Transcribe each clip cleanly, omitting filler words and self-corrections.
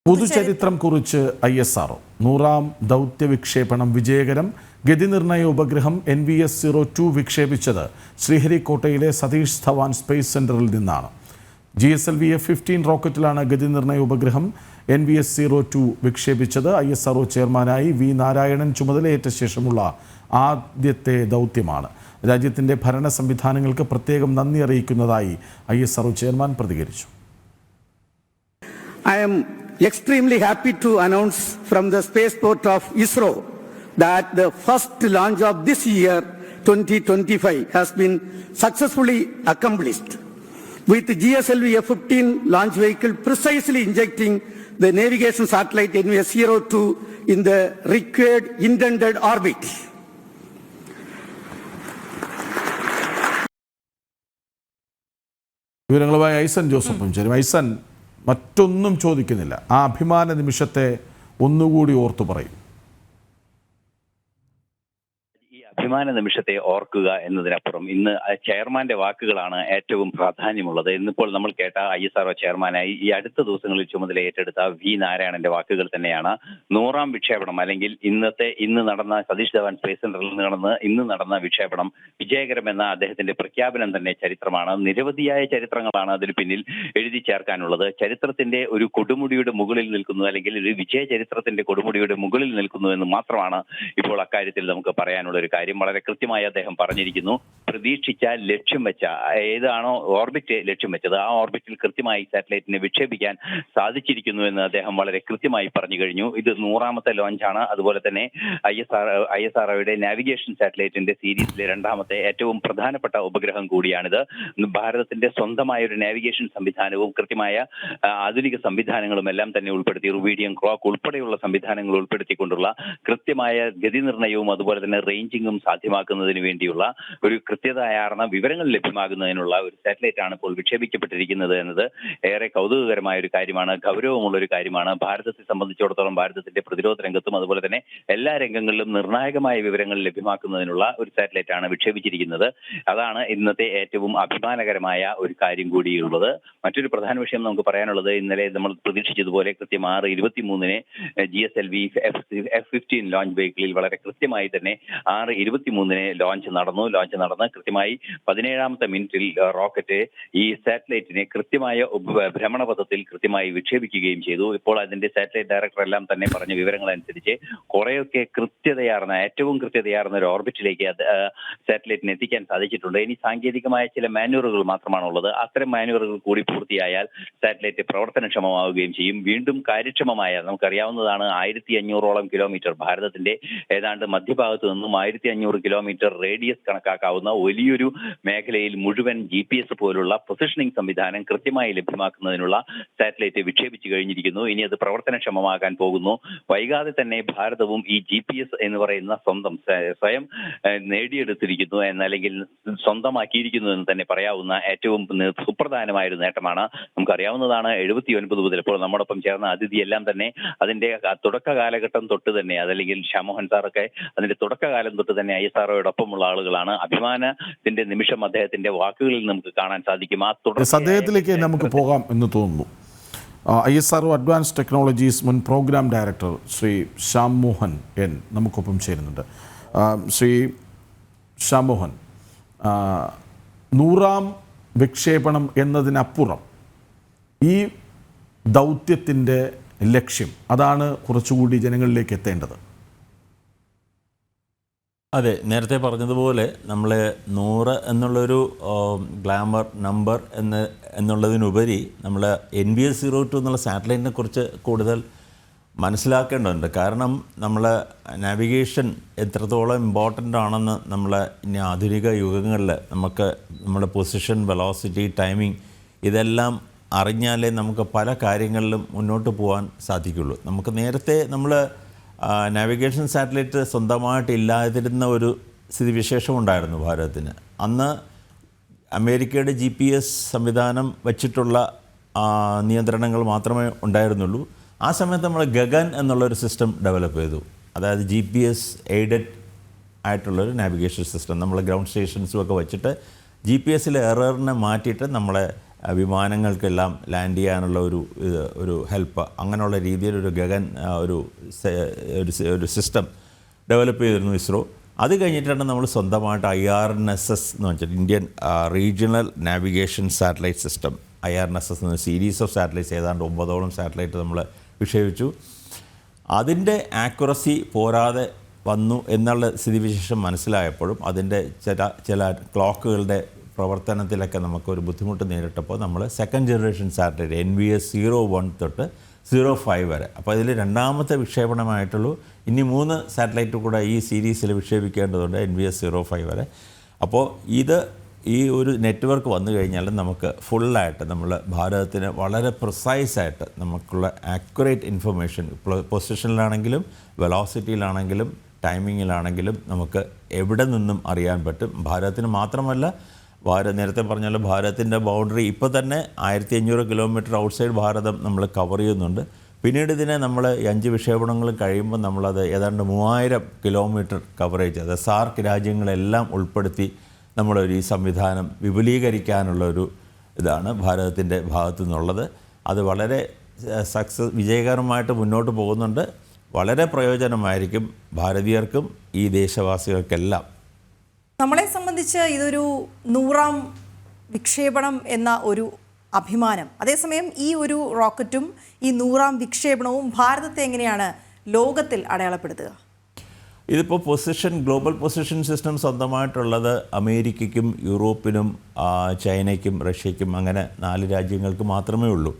പുതുചരിത്രം കുറിച്ച് ISRO 100ാം ദൗത്യ വിക്ഷേപണം വിജയകരം. ഗതിനിർണയ ഉപഗ്രഹം NVS-02 വിക്ഷേപിച്ചത് ശ്രീഹരിക്കോട്ടയിലെ സതീഷ് ധവാൻ സ്പേസ് സെന്ററിൽ നിന്നാണ്. GSLV F-15 റോക്കറ്റിലാണ് ഗതിനിർണയ ഉപഗ്രഹം NVS-02 വിക്ഷേപിച്ചത്. ISRO ചെയർമാനായി V. നാരായണൻ ചുമതലയേറ്റ ശേഷമുള്ള ആദ്യത്തെ ദൗത്യമാണ്. രാജ്യത്തിന്റെ ഭരണ സംവിധാനങ്ങൾക്ക് പ്രത്യേകം നന്ദി അറിയിക്കുന്നതായി ISRO ചെയർമാൻ പ്രതികരിച്ചു. I am extremely happy to announce from the spaceport of ISRO that the first launch of this year 2025 has been successfully accomplished with GSLV F-15 launch vehicle precisely injecting the navigation satellite NVS-02 in the required intended orbit. വിവരങ്ങളുമായി ഐസൻ ജോസഫും ചേരും. ഐസൻ, മറ്റൊന്നും ചോദിക്കുന്നില്ല, ആ അഭിമാന നിമിഷത്തെ ഒന്നുകൂടി ഓർത്തു പറയും. അഭിമാന നിമിഷത്തെ ഓർക്കുക എന്നതിനപ്പുറം ഇന്ന് ചെയർമാന്റെ വാക്കുകളാണ് ഏറ്റവും പ്രാധാന്യമുള്ളത്. ഇന്നിപ്പോൾ നമ്മൾ കേട്ട ISRO ചെയർമാനായി ഈ അടുത്ത ദിവസങ്ങളിൽ ചുമതല ഏറ്റെടുത്ത V. നാരായണന്റെ വാക്കുകൾ തന്നെയാണ്. 100ാം വിക്ഷേപണം അല്ലെങ്കിൽ ഇന്ന് നടന്ന സതീഷ് ധവാൻ സ്പേസ് സെന്ററിൽ ഇന്ന് നടന്ന വിക്ഷേപണം വിജയകരമെന്ന അദ്ദേഹത്തിന്റെ പ്രഖ്യാപനം തന്നെ ചരിത്രമാണ്. നിരവധിയായ ചരിത്രങ്ങളാണ് അതിന് പിന്നിൽ എഴുതി ചേർക്കാനുള്ളത്. ചരിത്രത്തിന്റെ ഒരു കൊടുമുടിയുടെ മുകളിൽ നിൽക്കുന്നു, അല്ലെങ്കിൽ ഒരു വിജയ ചരിത്രത്തിന്റെ കൊടുമുടിയുടെ മുകളിൽ നിൽക്കുന്നു എന്ന് മാത്രമാണ് ഇപ്പോൾ അക്കാര്യത്തിൽ നമുക്ക് പറയാനുള്ള ഒരു കാര്യം. വളരെ കൃത്യമായി അദ്ദേഹം പറഞ്ഞിരിക്കുന്നു. പ്രതീക്ഷിച്ച ലക്ഷ്യം വെച്ച ഏതാണോ ഓർബിറ്റ് ലക്ഷ്യം വെച്ചത് ആ ഓർബിറ്റിൽ കൃത്യമായി സാറ്റലൈറ്റിനെ വിക്ഷേപിക്കാൻ സാധിച്ചിരിക്കുന്നു എന്ന് അദ്ദേഹം വളരെ കൃത്യമായി പറഞ്ഞു കഴിഞ്ഞു. ഇത് 100ാമത്തെ ലോഞ്ചാണ്. അതുപോലെ തന്നെ ISROയുടെ നാവിഗേഷൻ സാറ്റലൈറ്റിന്റെ സീരീസിലെ 2ാമത്തെ ഏറ്റവും പ്രധാനപ്പെട്ട ഉപഗ്രഹം കൂടിയാണിത്. ഭാരതത്തിന്റെ സ്വന്തമായ ഒരു നാവിഗേഷൻ സംവിധാനവും കൃത്യമായ ആധുനിക സംവിധാനങ്ങളും എല്ലാം തന്നെ ഉൾപ്പെടുത്തി റുബീഡിയം ക്ലോക്ക് ഉൾപ്പെടെയുള്ള സംവിധാനങ്ങൾ ഉൾപ്പെടുത്തിക്കൊണ്ടുള്ള കൃത്യമായ ഗതി നിർണയവും അതുപോലെ തന്നെ റേഞ്ചിങ്ങും സാധ്യമാക്കുന്നതിന് വേണ്ടിയുള്ള ഒരു കൃത്യതയാർന്ന വിവരങ്ങൾ ലഭ്യമാകുന്നതിനുള്ള ഒരു സാറ്റലൈറ്റ് ആണ് ഇപ്പോൾ വിക്ഷേപിക്കപ്പെട്ടിരിക്കുന്നത് എന്നത് ഏറെ കൗതുകകരമായ ഒരു കാര്യമാണ്, ഗൗരവമുള്ള ഒരു കാര്യമാണ്. ഭാരതത്തെ സംബന്ധിച്ചിടത്തോളം ഭാരതത്തിന്റെ പ്രതിരോധ രംഗത്തും അതുപോലെ തന്നെ എല്ലാ രംഗങ്ങളിലും നിർണായകമായ വിവരങ്ങൾ ലഭ്യമാക്കുന്നതിനുള്ള ഒരു സാറ്റലൈറ്റ് ആണ് വിക്ഷേപിച്ചിരിക്കുന്നത്. അതാണ് ഇന്നത്തെ ഏറ്റവും അഭിമാനകരമായ ഒരു കാര്യം കൂടിയുള്ളത്. മറ്റൊരു പ്രധാന വിഷയം നമുക്ക് പറയാനുള്ളത്, ഇന്നലെ നമ്മൾ പ്രതീക്ഷിച്ചതുപോലെ കൃത്യം 6:23 GSLV F-15 ലോഞ്ച് വെഹിക്കിളിൽ വളരെ കൃത്യമായി തന്നെ 6:23 ലോഞ്ച് നടന്ന് കൃത്യമായി 17ാമത്തെ മിനിറ്റിൽ റോക്കറ്റ് ഈ സാറ്റലൈറ്റിനെ കൃത്യമായ ഭ്രമണപഥത്തിൽ കൃത്യമായി വിക്ഷേപിക്കുകയും ചെയ്തു. ഇപ്പോൾ അതിന്റെ സാറ്റലൈറ്റ് ഡയറക്ടർ എല്ലാം തന്നെ പറഞ്ഞ വിവരങ്ങൾ അനുസരിച്ച് കുറെയൊക്കെ ഏറ്റവും കൃത്യതയാർന്ന ഒരു ഓർബിറ്റിലേക്ക് സാറ്റലൈറ്റിനെ എത്തിക്കാൻ സാധിച്ചിട്ടുണ്ട്. ഇനി സാങ്കേതികമായ ചില മാനുവറുകൾ മാത്രമാണുള്ളത്. അത്തരം മാനുവറുകൾ കൂടി പൂർത്തിയായാൽ സാറ്റലൈറ്റ് പ്രവർത്തനക്ഷമമാവുകയും ചെയ്യും. വീണ്ടും കാര്യക്ഷമമായ, നമുക്കറിയാവുന്നതാണ്, 1500ഓളം കിലോമീറ്റർ ഭാരതത്തിന്റെ ഏതാണ്ട് മധ്യഭാഗത്ത് നിന്നും 1500 കിലോമീറ്റർ റേഡിയസ് കണക്കാക്കാവുന്ന വലിയൊരു മേഖലയിൽ മുഴുവൻ GPS പോലുള്ള പൊസിഷനിങ് സംവിധാനം കൃത്യമായി ലഭ്യമാക്കുന്നതിനുള്ള സാറ്റലൈറ്റ് വിക്ഷേപിച്ചു കഴിഞ്ഞിരിക്കുന്നു. ഇനി അത് പ്രവർത്തനക്ഷമമാകാൻ പോകുന്നു. വൈകാതെ തന്നെ ഭാരതവും ഈ GPS എന്ന് പറയുന്ന സ്വയം നേടിയെടുത്തിരിക്കുന്നു അല്ലെങ്കിൽ സ്വന്തമാക്കിയിരിക്കുന്നു എന്ന് തന്നെ പറയാവുന്ന ഏറ്റവും സുപ്രധാനമായ ഒരു നേട്ടമാണ്. നമുക്കറിയാവുന്നതാണ്, 79 മുതൽ ഇപ്പോൾ നമ്മോടൊപ്പം ചേർന്ന അതിഥിയെല്ലാം തന്നെ അതിന്റെ തുടക്ക കാലഘട്ടം തൊട്ട് തന്നെ, അതല്ലെങ്കിൽ ഷാമോഹൻ സാറൊക്കെ അതിന്റെ തുടക്കകാലം തൊട്ട് തന്നെ ISROയോടൊപ്പമുള്ള ആളുകളാണ്. അഭിമാനത്തിന്റെ നിമിഷം അദ്ദേഹത്തിന്റെ വാക്കുകളിൽ നമുക്ക് കാണാൻ സാധിക്കും. അദ്ദേഹത്തിലേക്ക് നമുക്ക് പോകാം എന്ന് തോന്നുന്നു. ISRO അഡ്വാൻസ് ടെക്നോളജീസ് മുൻ programme director Shri Shyam Mohan N നമുക്കൊപ്പം ചേരുന്നുണ്ട്. ശ്രീ ശ്യാം മോഹൻ, 100ാം വിക്ഷേപണം എന്നതിനപ്പുറം ഈ ദൗത്യത്തിൻ്റെ ലക്ഷ്യം, അതാണ് കുറച്ചുകൂടി ജനങ്ങളിലേക്ക് എത്തേണ്ടത്. അതെ, നേരത്തെ പറഞ്ഞതുപോലെ നമ്മൾ 100 എന്നുള്ളൊരു ഗ്ലാമർ നമ്പർ എന്നുള്ളതിനുപരി നമ്മൾ NVS-02 എന്നുള്ള സാറ്റലൈറ്റിനെ കുറിച്ച് കൂടുതൽ മനസ്സിലാക്കേണ്ടതുണ്ട്. കാരണം നമ്മൾ നാവിഗേഷൻ എത്രത്തോളം ഇമ്പോർട്ടൻ്റ് ആണെന്ന് നമ്മൾ ഇനി ആധുനിക യുഗങ്ങളിൽ നമുക്ക് നമ്മുടെ പൊസിഷൻ, വെലോസിറ്റി, ടൈമിംഗ് ഇതെല്ലാം അറിഞ്ഞാലേ നമുക്ക് പല കാര്യങ്ങളിലും മുന്നോട്ട് പോകാൻ സാധിക്കുള്ളൂ. നമുക്ക് നേരത്തെ നമ്മൾ നാവിഗേഷൻ സാറ്റലൈറ്റ് സ്വന്തമായിട്ട് ഇല്ലാതിരുന്ന ഒരു സ്ഥിതിവിശേഷം ഉണ്ടായിരുന്നു ഭാരതത്തിന്. അന്ന് അമേരിക്കയുടെ GPS സംവിധാനം വച്ചിട്ടുള്ള നിയന്ത്രണങ്ങൾ മാത്രമേ ഉണ്ടായിരുന്നുള്ളൂ. ആ സമയത്ത് നമ്മൾ ഗഗൻ എന്നുള്ളൊരു സിസ്റ്റം ഡെവലപ്പ് ചെയ്തു. അതായത് GPS എയ്ഡഡ് ആയിട്ടുള്ളൊരു നാവിഗേഷൻ സിസ്റ്റം. നമ്മൾ ഗ്രൗണ്ട് സ്റ്റേഷൻസും ഒക്കെ വെച്ചിട്ട് GPS എററിനെ മാറ്റിയിട്ട് നമ്മളെ വിമാനങ്ങൾക്കെല്ലാം ലാൻഡ് ചെയ്യാനുള്ള ഒരു ഹെൽപ്പ്, അങ്ങനെയുള്ള രീതിയിലൊരു ഒരു സിസ്റ്റം ഡെവലപ്പ് ചെയ്തിരുന്നു ഇസ്രോ. അത് കഴിഞ്ഞിട്ടാണ് നമ്മൾ സ്വന്തമായിട്ട് IRNSS എന്ന് വെച്ചാൽ Indian regional navigation satellite system, IRNSS എന്ന സീരീസ് ഓഫ് സാറ്റലൈറ്റ്സ്, ഏതാണ്ട് 9ഓളം സാറ്റലൈറ്റ് നമ്മൾ വിക്ഷേപിച്ചു. അതിൻ്റെ ആക്യുറസി പോരാതെ വന്നു എന്നുള്ള സ്ഥിതിവിശേഷം മനസ്സിലായപ്പോഴും അതിൻ്റെ ചില ക്ലോക്കുകളുടെ പ്രവർത്തനത്തിലൊക്കെ നമുക്കൊരു ബുദ്ധിമുട്ട് നേരിട്ടപ്പോൾ നമ്മൾ സെക്കൻഡ് ജനറേഷൻ സാറ്റലൈറ്റ് NVS 01 തൊട്ട് 05 വരെ, അപ്പോൾ ഇതിൽ രണ്ടാമത്തെ വിക്ഷേപണമായിട്ടുള്ളൂ. ഇനി 3 സാറ്റലൈറ്റ് കൂടെ ഈ സീരീസിൽ വിക്ഷേപിക്കേണ്ടതുണ്ട്, NVS 05 വരെ. അപ്പോൾ ഈ ഒരു നെറ്റ്വർക്ക് വന്നു കഴിഞ്ഞാൽ നമുക്ക് ഫുള്ളായിട്ട് നമ്മൾ ഭാരതത്തിന് വളരെ പ്രിസൈസായിട്ട് നമുക്കുള്ള ആക്യുറേറ്റ് ഇൻഫർമേഷൻ പൊസിഷനിലാണെങ്കിലും വെലോസിറ്റിയിലാണെങ്കിലും ടൈമിങ്ങിലാണെങ്കിലും നമുക്ക് എവിടെ നിന്നും അറിയാൻ പറ്റും. ഭാരതത്തിന് മാത്രമല്ല, നേരത്തെ പറഞ്ഞാൽ ഭാരതത്തിൻ്റെ ബൗണ്ടറി ഇപ്പോൾ തന്നെ 1500 കിലോമീറ്റർ ഔട്ട്സൈഡ് ഭാരതം നമ്മൾ കവർ ചെയ്യുന്നുണ്ട്. പിന്നീട് ഇതിനെ നമ്മൾ 5 വിക്ഷേപണങ്ങൾ കഴിയുമ്പോൾ നമ്മളത് ഏതാണ്ട് 3000 കിലോമീറ്റർ കവറേജ്, അത് സാർക്ക് രാജ്യങ്ങളെല്ലാം ഉൾപ്പെടുത്തി നമ്മളൊരു ഈ സംവിധാനം വിപുലീകരിക്കാനുള്ളൊരു ഇതാണ് ഭാരതത്തിൻ്റെ ഭാഗത്തു നിന്നുള്ളത്. അത് വളരെ വിജയകരമായിട്ട് മുന്നോട്ട് പോകുന്നുണ്ട്. വളരെ പ്രയോജനമായിരിക്കും ഭാരതീയർക്കും ഈ ദേശവാസികൾക്കെല്ലാം. നമ്മളെ സംബന്ധിച്ച് ഇതൊരു 100ാം വിക്ഷേപണം എന്ന ഒരു അഭിമാനം. അതേസമയം ഈ ഒരു റോക്കറ്റും ഈ 100ാം വിക്ഷേപണവും ഭാരതത്തെ എങ്ങനെയാണ് ലോകത്തിൽ അടയാളപ്പെടുത്തുക? ഇതിപ്പോൾ ഗ്ലോബൽ പൊസിഷൻ സിസ്റ്റം സ്വന്തമായിട്ടുള്ളത് അമേരിക്കയ്ക്കും യൂറോപ്പിനും ചൈനയ്ക്കും റഷ്യയ്ക്കും അങ്ങനെ 4 രാജ്യങ്ങൾക്ക് മാത്രമേ ഉള്ളൂ.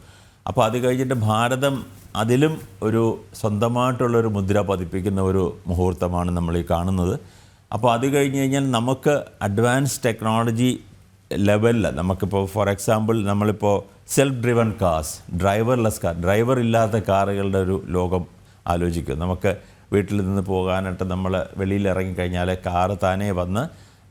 അപ്പോൾ അത് കഴിഞ്ഞിട്ട് ഭാരതം അതിലും ഒരു സ്വന്തമായിട്ടുള്ളൊരു മുദ്ര പതിപ്പിക്കുന്ന ഒരു മുഹൂർത്തമാണ് നമ്മൾ ഈ കാണുന്നത്. അപ്പോൾ അത് കഴിഞ്ഞ് കഴിഞ്ഞാൽ നമുക്ക് അഡ്വാൻസ് ടെക്നോളജി ലെവലിൽ നമുക്കിപ്പോൾ ഫോർ എക്സാമ്പിൾ നമ്മളിപ്പോൾ self driven cars, driverless car, driver ഇല്ലാത്ത കാറുകളുടെ ഒരു ലോകം ആലോചിക്കും. നമുക്ക് വീട്ടിൽ നിന്ന് പോകാനായിട്ട് നമ്മൾ വെളിയിൽ ഇറങ്ങിക്കഴിഞ്ഞാൽ കാറ് താനേ വന്ന്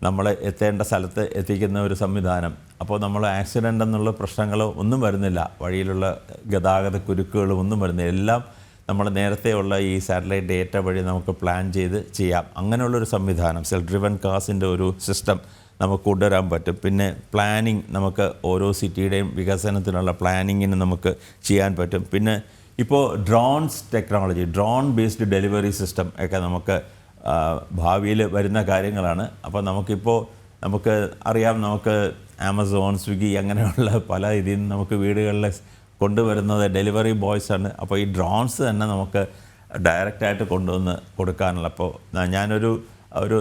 നമ്മൾ എത്തേണ്ട സ്ഥലത്ത് എത്തിക്കുന്ന ഒരു സംവിധാനം. അപ്പോൾ നമ്മൾ ആക്സിഡൻ്റ് എന്നുള്ള പ്രശ്നങ്ങളോ ഒന്നും വരുന്നില്ല, വഴിയിലുള്ള ഗതാഗത കുരുക്കുകളും ഒന്നും വരുന്നില്ല. എല്ലാം നമ്മൾ നേരത്തെയുള്ള ഈ സാറ്റലൈറ്റ് ഡേറ്റ വഴി നമുക്ക് പ്ലാൻ ചെയ്ത് ചെയ്യാം. അങ്ങനെയുള്ളൊരു സംവിധാനം, സെൽഫ് ഡ്രിവൺ കാർസിൻ്റെ ഒരു സിസ്റ്റം നമുക്ക് കൊണ്ടുവരാൻ പറ്റും. പിന്നെ പ്ലാനിങ്, നമുക്ക് ഓരോ സിറ്റിയുടെയും വികസനത്തിനുള്ള പ്ലാനിങ്ങിന് നമുക്ക് ചെയ്യാൻ പറ്റും. പിന്നെ ഇപ്പോൾ drones technology, drone based delivery system ഒക്കെ നമുക്ക് ഭാവിയിൽ വരുന്ന കാര്യങ്ങളാണ്. അപ്പോൾ നമുക്ക് അറിയാം, നമുക്ക് ആമസോൺ, സ്വിഗ്ഗി അങ്ങനെയുള്ള പല ഇതിൽ നിന്ന് നമുക്ക് വീടുകളിൽ കൊണ്ടുവരുന്നത് ഡെലിവറി ബോയ്സാണ്. അപ്പോൾ ഈ ഡ്രോൺസ് തന്നെ നമുക്ക് ഡയറക്റ്റായിട്ട് കൊണ്ടുവന്ന് കൊടുക്കാനുള്ള, അപ്പോൾ ഞാനൊരു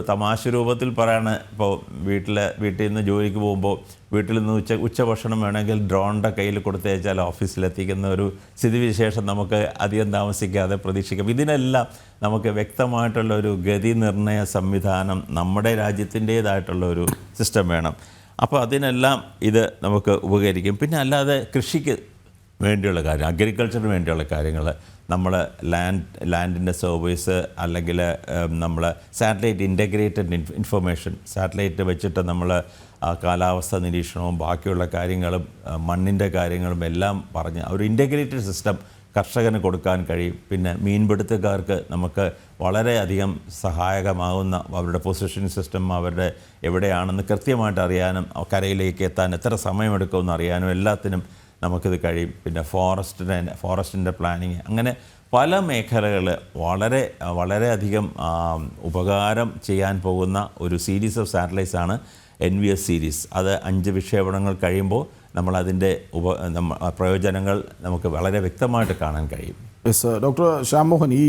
തമാശ രൂപത്തിൽ പറയാണ്, ഇപ്പോൾ വീട്ടിൽ നിന്ന് ജോലിക്ക് പോകുമ്പോൾ വീട്ടിൽ നിന്ന് ഉച്ചഭക്ഷണം വേണമെങ്കിൽ ഡ്രോണിൻ്റെ കയ്യിൽ കൊടുത്തയച്ചാൽ ഓഫീസിലെത്തിക്കുന്ന ഒരു സ്ഥിതിവിശേഷം നമുക്ക് അധികം താമസിക്കാതെ പ്രതീക്ഷിക്കാം. ഇതിനെല്ലാം നമുക്ക് വ്യക്തമായിട്ടുള്ള ഒരു ഗതി നിർണയ സംവിധാനം, നമ്മുടെ രാജ്യത്തിൻ്റേതായിട്ടുള്ള ഒരു സിസ്റ്റം വേണം. അപ്പോൾ അതിനെല്ലാം ഇത് നമുക്ക് ഉപകരിക്കും. പിന്നെ അല്ലാതെ കൃഷിക്ക് വേണ്ടിയുള്ള കാര്യം, അഗ്രികൾച്ചറിന് വേണ്ടിയുള്ള കാര്യങ്ങൾ, നമ്മൾ ലാൻഡിൻ്റെ സർവീസ്, അല്ലെങ്കിൽ നമ്മൾ സാറ്റലൈറ്റ് ഇൻ്റഗ്രേറ്റഡ് ഇൻഫർമേഷൻ, സാറ്റലൈറ്റ് വെച്ചിട്ട് നമ്മൾ കാലാവസ്ഥ നിരീക്ഷണവും ബാക്കിയുള്ള കാര്യങ്ങളും മണ്ണിൻ്റെ കാര്യങ്ങളും എല്ലാം പറഞ്ഞ് ഒരു ഇൻ്റഗ്രേറ്റഡ് സിസ്റ്റം കർഷകന് കൊടുക്കാൻ കഴിയും. പിന്നെ മീൻപിടുത്തക്കാർക്ക് നമുക്ക് വളരെയധികം സഹായകമാകുന്ന അവരുടെ പൊസിഷൻ സിസ്റ്റം, അവരുടെ എവിടെയാണെന്ന് കൃത്യമായിട്ട് അറിയാനും കരയിലേക്ക് എത്താൻ എത്ര സമയമെടുക്കുമെന്ന് അറിയാനും എല്ലാത്തിനും നമുക്കിത് കഴിയും. പിന്നെ ഫോറസ്റ്റിൻ്റെ പ്ലാനിങ്, അങ്ങനെ പല മേഖലകൾ വളരെയധികം ഉപകാരം ചെയ്യാൻ പോകുന്ന ഒരു സീരീസ് ഓഫ് സാറ്റലൈറ്റ്സ് ആണ് NVS സീരീസ്. അത് 5 വിക്ഷേപണങ്ങൾ കഴിയുമ്പോൾ നമ്മളതിൻ്റെ പ്രയോജനങ്ങൾ നമുക്ക് വളരെ വ്യക്തമായിട്ട് കാണാൻ കഴിയും. യെസ്, ഡോക്ടർ ശ്യാം മോഹൻ, ഈ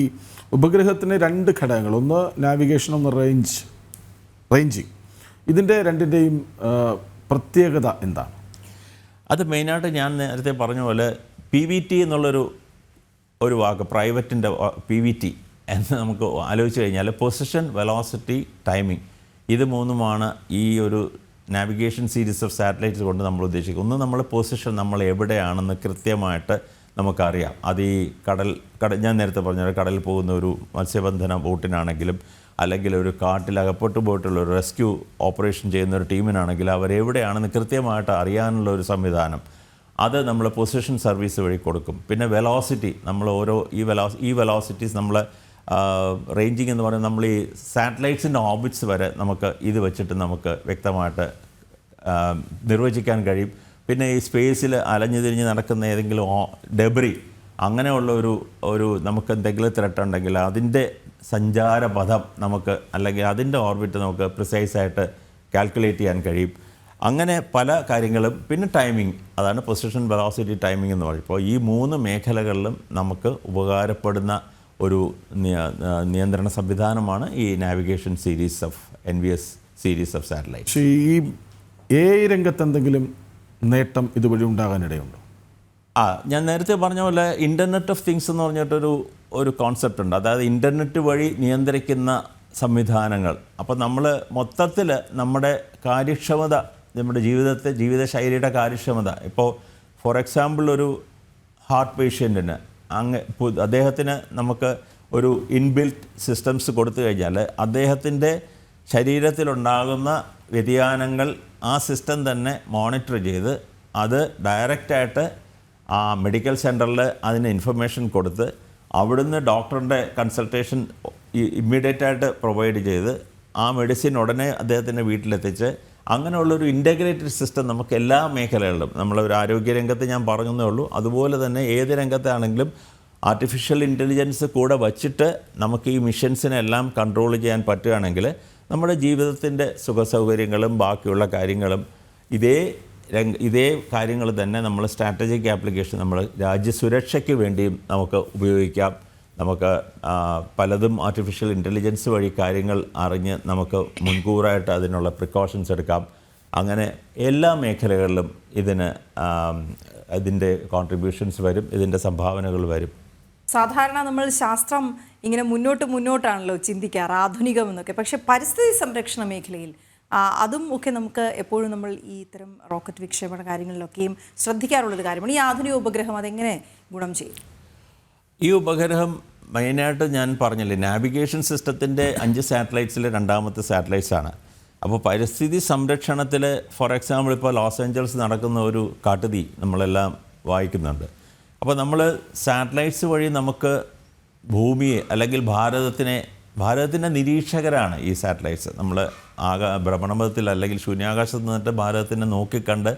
ഉപഗ്രഹത്തിന് 2 ഘടകങ്ങൾ, ഒന്ന് നാവിഗേഷൻ, ഒന്ന് റേഞ്ചിങ്. ഇതിൻ്റെ രണ്ടിൻ്റെയും പ്രത്യേകത എന്താണ്? അത് മെയിനായിട്ട് ഞാൻ നേരത്തെ പറഞ്ഞ പോലെ PVT എന്നുള്ളൊരു വാക്ക്, പ്രൈവറ്റിൻ്റെ PVT എന്ന് നമുക്ക് ആലോചിച്ച് കഴിഞ്ഞാൽ പൊസിഷൻ, വെലോസിറ്റി, ടൈമിംഗ്, ഇത് 3മാണ് ഈ ഒരു നാവിഗേഷൻ സീരീസ് ഓഫ് സാറ്റലൈറ്റ്സ് കൊണ്ട് നമ്മൾ ഉദ്ദേശിക്കുന്നത്. ഒന്ന്, നമ്മൾ പൊസിഷൻ, നമ്മൾ എവിടെയാണെന്ന് കൃത്യമായിട്ട് നമുക്കറിയാം. അത് ഈ ഞാൻ നേരത്തെ പറഞ്ഞ കടലിൽ പോകുന്ന ഒരു മത്സ്യബന്ധന ബോട്ടിനാണെങ്കിലും, അല്ലെങ്കിൽ ഒരു കാട്ടിൽ അകപ്പെട്ടു പോയിട്ടുള്ള ഒരു റെസ്ക്യൂ ഓപ്പറേഷൻ ചെയ്യുന്ന ഒരു ടീമിനാണെങ്കിൽ അവരെവിടെയാണെന്ന് കൃത്യമായിട്ട് അറിയാനുള്ള ഒരു സംവിധാനം, അത് നമ്മൾ പൊസിഷൻ സർവീസ് വഴി കൊടുക്കും. പിന്നെ വെലോസിറ്റി, നമ്മൾ ഈ വെലോസിറ്റീസ് നമ്മൾ റേഞ്ചിങ് എന്ന് പറയുന്നത് നമ്മൾ ഈ സാറ്റലൈറ്റ്സിൻ്റെ ഓർബിറ്റ്സ് വരെ നമുക്ക് ഇത് വെച്ചിട്ട് നമുക്ക് വ്യക്തമായിട്ട് നിർവചിക്കാൻ കഴിയും. പിന്നെ ഈ സ്പേസിൽ അലഞ്ഞു തിരിഞ്ഞ് നടക്കുന്ന ഏതെങ്കിലും ഡെബ്രി അങ്ങനെയുള്ള ഒരു നമുക്ക് എന്തെങ്കിലും ത്രെട്ട് ഉണ്ടെങ്കിൽ അതിൻ്റെ സഞ്ചാരപഥം നമുക്ക് അല്ലെങ്കിൽ അതിൻ്റെ ഓർബിറ്റ് നമുക്ക് പ്രിസൈസായിട്ട് കാൽക്കുലേറ്റ് ചെയ്യാൻ കഴിയും. അങ്ങനെ പല കാര്യങ്ങളും. പിന്നെ ടൈമിംഗ്, അതാണ് പൊസിഷൻ, വെലോസിറ്റി, ടൈമിംഗ് എന്ന് പറയും. ഇപ്പോൾ ഈ 3 മേഖലകളിലും നമുക്ക് ഉപകാരപ്പെടുന്ന ഒരു നിയന്ത്രണ സംവിധാനമാണ് ഈ navigation series of NVS series of satellite. പക്ഷേ ഈ AI രംഗത്ത് എന്തെങ്കിലും നേട്ടം ഇതുവഴി ഉണ്ടാകാനിടയുണ്ടോ? ഞാൻ നേരത്തെ പറഞ്ഞ പോലെ ഇൻ്റർനെറ്റ് ഓഫ് തിങ്സ് എന്ന് പറഞ്ഞിട്ടൊരു കോൺസെപ്റ്റ് ഉണ്ട്. അതായത് ഇൻ്റർനെറ്റ് വഴി നിയന്ത്രിക്കുന്ന സംവിധാനങ്ങൾ. അപ്പോൾ നമ്മൾ മൊത്തത്തിൽ നമ്മുടെ കാര്യക്ഷമത, നമ്മുടെ ജീവിതശൈലിയുടെ കാര്യക്ഷമത, ഇപ്പോൾ ഫോർ എക്സാമ്പിൾ ഒരു ഹാർട്ട് പേഷ്യൻറ്റിന് അദ്ദേഹത്തിന് നമുക്ക് ഒരു ഇൻബിൽറ്റ് സിസ്റ്റംസ് കൊടുത്തു കഴിഞ്ഞാൽ അദ്ദേഹത്തിൻ്റെ ശരീരത്തിലുണ്ടാകുന്ന വ്യതിയാനങ്ങൾ ആ സിസ്റ്റം തന്നെ മോണിറ്റർ ചെയ്ത് അത് ഡയറക്റ്റായിട്ട് ആ മെഡിക്കൽ സെൻറ്ററിൽ അതിന് ഇൻഫർമേഷൻ കൊടുത്ത് അവിടുന്ന് ഡോക്ടറിൻ്റെ കൺസൾട്ടേഷൻ ഇമ്മീഡിയറ്റായിട്ട് പ്രൊവൈഡ് ചെയ്ത് ആ മെഡിസിൻ ഉടനെ അദ്ദേഹത്തിൻ്റെ വീട്ടിലെത്തിച്ച് അങ്ങനെയുള്ളൊരു ഇൻ്റഗ്രേറ്റഡ് സിസ്റ്റം നമുക്ക് എല്ലാ മേഖലകളിലും, നമ്മളൊരു ആരോഗ്യരംഗത്ത് ഞാൻ പറഞ്ഞതേ ഉള്ളൂ, അതുപോലെ തന്നെ ഏത് രംഗത്താണെങ്കിലും ആർട്ടിഫിഷ്യൽ ഇൻ്റലിജൻസ് കൂടെ വച്ചിട്ട് നമുക്ക് ഈ മിഷൻസിനെല്ലാം കൺട്രോൾ ചെയ്യാൻ പറ്റുകയാണെങ്കിൽ നമ്മുടെ ജീവിതത്തിൻ്റെ സുഖസൗകര്യങ്ങളും ബാക്കിയുള്ള കാര്യങ്ങളും ഇതേ കാര്യങ്ങൾ തന്നെ നമ്മൾ സ്ട്രാറ്റജിക് ആപ്ലിക്കേഷൻ, നമ്മൾ രാജ്യസുരക്ഷയ്ക്ക് വേണ്ടിയും നമുക്ക് ഉപയോഗിക്കാം. നമുക്ക് പലതും ആർട്ടിഫിഷ്യൽ ഇൻ്റലിജൻസ് വഴി കാര്യങ്ങൾ അറിഞ്ഞ് നമുക്ക് മുൻകൂറായിട്ട് അതിനുള്ള പ്രിക്കോഷൻസ് എടുക്കാം. അങ്ങനെ എല്ലാ മേഖലകളിലും ഇതിൻ്റെ കോൺട്രിബ്യൂഷൻസ് വരും, ഇതിൻ്റെ സംഭാവനകൾ വരും. സാധാരണ നമ്മൾ ശാസ്ത്രം ഇങ്ങനെ മുന്നോട്ടാണല്ലോ ചിന്തിക്കാറ്, ആധുനികം എന്നൊക്കെ. പക്ഷേ പരിസ്ഥിതി സംരക്ഷണ മേഖലയിൽ അതും ഒക്കെ നമുക്ക് എപ്പോഴും നമ്മൾ ഈ ഇത്തരം റോക്കറ്റ് വിക്ഷേപണ കാര്യങ്ങളിലൊക്കെയും ശ്രദ്ധിക്കാറുള്ളൊരു കാര്യമാണ്. ഈ ആധുനിക ഉപഗ്രഹം അതെങ്ങനെ ഗുണം ചെയ്യും? ഈ ഉപഗ്രഹം മെയിനായിട്ട് ഞാൻ പറഞ്ഞില്ലേ, നാവിഗേഷൻ സിസ്റ്റത്തിൻ്റെ 5 സാറ്റലൈറ്റ്സിലെ 2ാമത്തെ സാറ്റലൈറ്റ്സാണ്. അപ്പോൾ പരിസ്ഥിതി സംരക്ഷണത്തിൽ ഫോർ എക്സാമ്പിൾ ഇപ്പോൾ ലോസ് ഏഞ്ചൽസ് നടക്കുന്ന ഒരു കാട്ടുതീ നമ്മളെല്ലാം വായിക്കുന്നുണ്ട്. അപ്പോൾ നമ്മൾ സാറ്റലൈറ്റ്സ് വഴി നമുക്ക് ഭൂമിയെ അല്ലെങ്കിൽ ഭാരതത്തിൻ്റെ നിരീക്ഷകരാണ് ഈ സാറ്റലൈറ്റ്സ്. നമ്മൾ ഭ്രമണപഥത്തിൽ അല്ലെങ്കിൽ ശൂന്യാകാശത്ത് നിന്നിട്ട് ഭാരതത്തിനെ നോക്കിക്കണ്ട്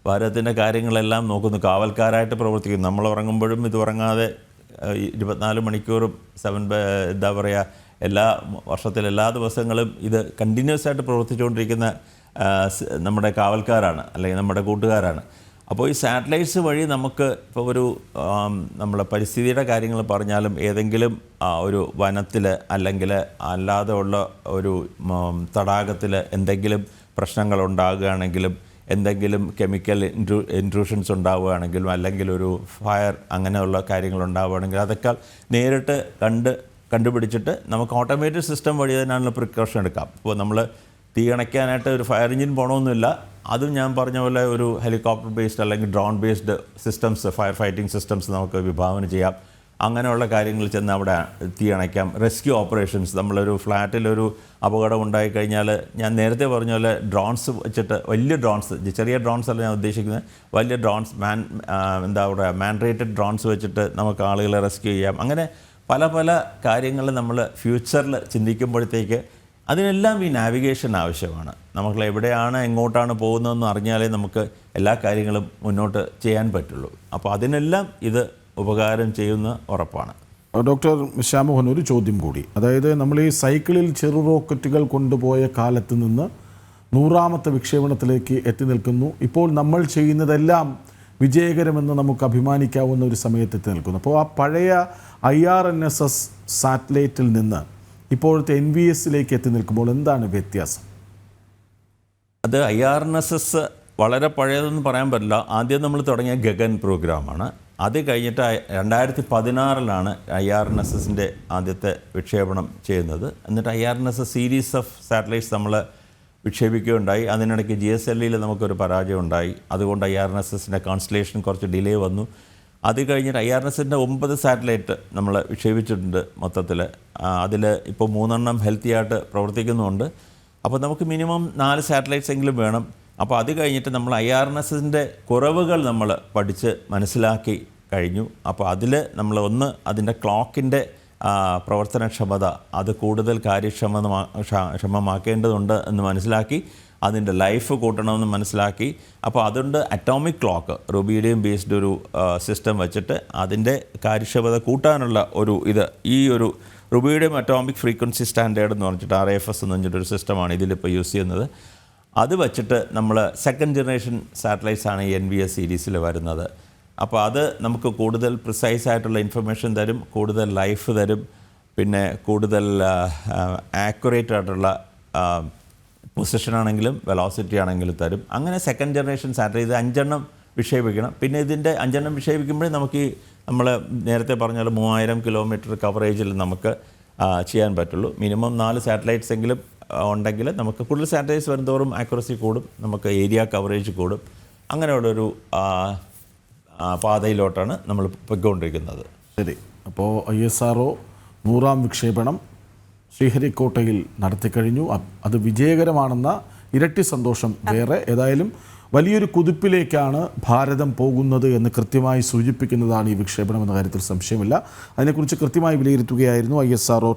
ഭാരതത്തിൻ്റെ കാര്യങ്ങളെല്ലാം നോക്കുന്നു, കാവൽക്കാരായിട്ട് പ്രവർത്തിക്കുന്നു. നമ്മൾ ഉറങ്ങുമ്പോഴും ഇത് ഉറങ്ങാതെ 24 മണിക്കൂറും എന്താ പറയുക, വർഷത്തിലെല്ലാ ദിവസങ്ങളും ഇത് കണ്ടിന്യൂസ് ആയിട്ട് പ്രവർത്തിച്ചുകൊണ്ടിരിക്കുന്ന നമ്മുടെ കാവൽക്കാരാണ് അല്ലെങ്കിൽ നമ്മുടെ കൂട്ടുകാരാണ്. അപ്പോൾ ഈ സാറ്റലൈറ്റ്സ് വഴി നമുക്ക് ഇപ്പോൾ നമ്മളെ പരിസ്ഥിതിയുടെ കാര്യങ്ങൾ പറഞ്ഞാലും ഏതെങ്കിലും ഒരു വനത്തിൽ അല്ലെങ്കിൽ അല്ലാതെ ഉള്ള ഒരു തടാകത്തിൽ എന്തെങ്കിലും പ്രശ്നങ്ങൾ ഉണ്ടാകുകയാണെങ്കിലും, എന്തെങ്കിലും കെമിക്കൽ ഇൻട്രൂഷൻസ് ഉണ്ടാവുകയാണെങ്കിലും, അല്ലെങ്കിൽ ഒരു ഫയർ അങ്ങനെയുള്ള കാര്യങ്ങൾ ഉണ്ടാവുകയാണെങ്കിൽ അതൊക്കെ നേരിട്ട് കണ്ടുപിടിച്ചിട്ട് നമുക്ക് ഓട്ടോമേറ്റഡ് സിസ്റ്റം വഴി തന്നെയുള്ള പ്രിക്കോഷൻ എടുക്കാം. ഇപ്പോൾ നമ്മൾ തീ അണയ്ക്കാനായിട്ട് ഒരു ഫയർ എഞ്ചിൻ പോകണമെന്നില്ല. അതും ഞാൻ പറഞ്ഞ പോലെ ഒരു ഹെലികോപ്റ്റർ ബേസ്ഡ് അല്ലെങ്കിൽ drone based systems, fire fighting systems നമുക്ക് വിഭാവന ചെയ്യാം. അങ്ങനെയുള്ള കാര്യങ്ങൾ ചെന്ന് അവിടെ തീ അണയ്ക്കാം. റെസ്ക്യൂ ഓപ്പറേഷൻസ്, നമ്മളൊരു ഫ്ലാറ്റിലൊരു അപകടം ഉണ്ടായിക്കഴിഞ്ഞാൽ ഞാൻ നേരത്തെ പറഞ്ഞ പോലെ ഡ്രോൺസ് വെച്ചിട്ട്, വലിയ ഡ്രോൺസ്, ചെറിയ ഡ്രോൺസ് അല്ല ഞാൻ ഉദ്ദേശിക്കുന്നത്, വലിയ ഡ്രോൺസ്, മാൻഡേറ്റഡ് ഡ്രോൺസ് വെച്ചിട്ട് നമുക്ക് ആളുകളെ റെസ്ക്യൂ ചെയ്യാം. അങ്ങനെ പല കാര്യങ്ങൾ നമ്മൾ ഫ്യൂച്ചറിൽ ചിന്തിക്കുമ്പോഴത്തേക്ക് അതിനെല്ലാം ഈ നാവിഗേഷൻ ആവശ്യമാണ്. നമ്മൾ എവിടെയാണ് എങ്ങോട്ടാണ് പോകുന്നതെന്ന് അറിഞ്ഞാലേ നമുക്ക് എല്ലാ കാര്യങ്ങളും മുന്നോട്ട് ചെയ്യാൻ പറ്റുള്ളൂ. അപ്പോൾ അതിനെല്ലാം ഇത് ഉപകാരം ചെയ്യുന്ന ഉറപ്പാണ്. ഡോക്ടർ ശ്യാമോഹൻ, ഒരു ചോദ്യം കൂടി. അതായത് നമ്മൾ ഈ സൈക്കിളിൽ ചെറു റോക്കറ്റുകൾ കൊണ്ടുപോയ കാലത്ത് നിന്ന് 100ാമത്തെ വിക്ഷേപണത്തിലേക്ക് എത്തി നിൽക്കുന്നു. ഇപ്പോൾ നമ്മൾ ചെയ്യുന്നതെല്ലാം വിജയകരമെന്ന് നമുക്ക് അഭിമാനിക്കാവുന്ന ഒരു സമയത്തെത്തി നിൽക്കുന്നു. അപ്പോൾ ആ പഴയ IRNSS സാറ്റലൈറ്റിൽ നിന്ന് ഇപ്പോഴത്തെ NVSലേക്ക് എത്തി നിൽക്കുമ്പോൾ എന്താണ് വ്യത്യാസം? അത് IRNSS വളരെ പഴയതെന്ന് പറയാൻ പറ്റില്ല. ആദ്യം നമ്മൾ തുടങ്ങിയ ഗഗൻ പ്രോഗ്രാമാണ്. അത് കഴിഞ്ഞിട്ട് 2016 IRNSSൻ്റെ ആദ്യത്തെ വിക്ഷേപണം ചെയ്യുന്നത്. എന്നിട്ട് IRNSS സീരീസ് ഓഫ് സാറ്റലൈറ്റ്സ് നമ്മൾ വിക്ഷേപിക്കുകയുണ്ടായി. അതിനിടയ്ക്ക് GSLVയിൽ നമുക്കൊരു പരാജയം ഉണ്ടായി. അതുകൊണ്ട് IRNSSൻ്റെ കോൺസ്റ്റലേഷൻ കുറച്ച് ഡിലേ വന്നു. അത് കഴിഞ്ഞിട്ട് IRNSSൻ്റെ 9 സാറ്റലൈറ്റ് നമ്മൾ വിക്ഷേപിച്ചിട്ടുണ്ട് മൊത്തത്തിൽ. അതിൽ ഇപ്പോൾ 3 ഹെൽത്തി ആയിട്ട് പ്രവർത്തിക്കുന്നുണ്ട്. അപ്പോൾ നമുക്ക് മിനിമം 4 സാറ്റലൈറ്റ്സ് എങ്കിലും വേണം. അപ്പോൾ അത് കഴിഞ്ഞിട്ട് നമ്മൾ IRNSSൻ്റെ കുറവുകൾ നമ്മൾ പഠിച്ച് മനസ്സിലാക്കി കഴിഞ്ഞു. അപ്പോൾ അതിൽ നമ്മൾ അതിൻ്റെ ക്ലോക്കിൻ്റെ പ്രവർത്തനക്ഷമത അത് കൂടുതൽ കാര്യക്ഷമമാക്കേണ്ടതുണ്ട് എന്ന് മനസ്സിലാക്കി അതിൻ്റെ ലൈഫ് കൂട്ടണമെന്ന് മനസ്സിലാക്കി. അപ്പോൾ അതുകൊണ്ട് അറ്റോമിക് ക്ലോക്ക് റുബീഡിയം ബേസ്ഡ് ഒരു സിസ്റ്റം വെച്ചിട്ട് അതിൻ്റെ കാര്യക്ഷമത കൂട്ടാനുള്ള ഈ ഒരു റുബീഡിയം അറ്റോമിക് ഫ്രീക്വൻസി സ്റ്റാൻഡേർഡ് എന്ന് പറഞ്ഞിട്ട് RAFS എന്ന് പറഞ്ഞിട്ടൊരു സിസ്റ്റമാണ് ഇതിലിപ്പോൾ യൂസ് ചെയ്യുന്നത്. അത് വെച്ചിട്ട് നമ്മൾ സെക്കൻഡ് ജനറേഷൻ സാറ്റലൈറ്റ്സ് ആണ് ഈ NVS സീരീസിൽ വരുന്നത്. അപ്പോൾ അത് നമുക്ക് കൂടുതൽ പ്രിസൈസ് ആയിട്ടുള്ള ഇൻഫർമേഷൻ തരും, കൂടുതൽ ലൈഫ് തരും, പിന്നെ കൂടുതൽ ആക്യുറേറ്റ് ആയിട്ടുള്ള പൊസിഷൻ ആണെങ്കിലും വെലോസിറ്റി ആണെങ്കിലും തരും. അങ്ങനെ സെക്കൻഡ് ജനറേഷൻ സാറ്റലൈറ്റ് 5 വിക്ഷേപിക്കണം. പിന്നെ ഇതിൻ്റെ 5 വിക്ഷേപിക്കുമ്പോഴേ നമുക്ക് നമ്മൾ നേരത്തെ പറഞ്ഞ 3000 കിലോമീറ്റർ കവറേജിൽ നമുക്ക് ചെയ്യാൻ പറ്റുള്ളൂ. മിനിമം 4 സാറ്റലൈറ്റ്സ് എങ്കിലും ഉണ്ടെങ്കിൽ നമുക്ക് കൂടുതൽ സാറ്റലൈറ്റ്സ് വരുന്നതോറും ആക്യുറസി കൂടും, നമുക്ക് ഏരിയ കവറേജ് കൂടും. അങ്ങനെയുള്ളൊരു പാതയിലോട്ടാണ് നമ്മൾ പോയിക്കൊണ്ടിരിക്കുന്നത്. ശരി, അപ്പോൾ ISRO 100ാം വിക്ഷേപണം ശ്രീഹരിക്കോട്ടയിൽ നടത്തിക്കഴിഞ്ഞു. അത് വിജയകരമാണെന്ന ഇരട്ടി സന്തോഷം വേറെ. ഏതായാലും വലിയൊരു കുതിപ്പിലേക്കാണ് ഭാരതം പോകുന്നത് എന്ന് കൃത്യമായി സൂചിപ്പിക്കുന്നതാണ് ഈ വിക്ഷേപണം എന്ന കാര്യത്തിൽ സംശയമില്ല. അതിനെക്കുറിച്ച് കൃത്യമായി വിലയിരുത്തുകയായിരുന്നു ISRO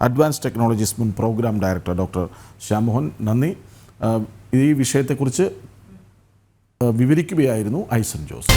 അഡ്വാൻസ് ടെക്നോളജീസ് മുൻ പ്രോഗ്രാം ഡയറക്ടർ ഡോക്ടർ ശ്യാംമോഹൻ. നന്ദി. ഈ വിഷയത്തെക്കുറിച്ച് വിവരിക്കുകയായിരുന്നു ഐസൻ ജോസ്.